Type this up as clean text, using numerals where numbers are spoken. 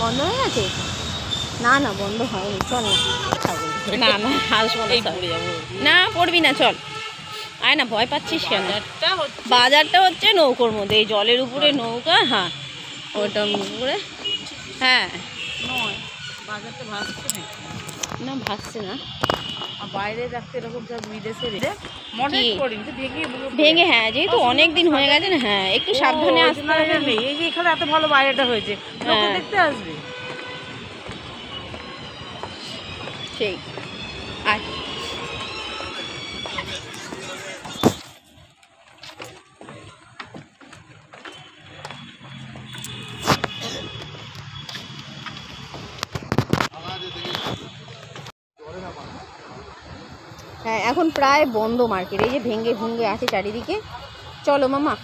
বন্ধ হয়ে গেছে? না না বন্ধ হয়নি, চল না। না না আসবো না, পড়বি না, চল আয় না, ভয় পাচ্ছিস কেন? বাজারটা হচ্ছে নৌকোর মধ্যে, এই জলের উপরে নৌকা। হ্যাঁ ওটার উপরে। হ্যাঁ বাজারটা ভাসছে না, ভাসছে না, বাইরে রাখতে এরকম সব বিদেশে মনে করি ভেঙে। হ্যাঁ যেহেতু অনেক দিন হয়ে গেছে না, হ্যাঁ একটু সাবধানে আসতে হবে। এই যে এখানে এত ভালো বাইরেটা হয়েছে, দেখতে আসবে সেই। আর হ্যাঁ এখন প্রায় বন্ধ মার্কেট, এই যে ভেঙে ভুঙ্গে আছে চারিদিকে। চলো মামা।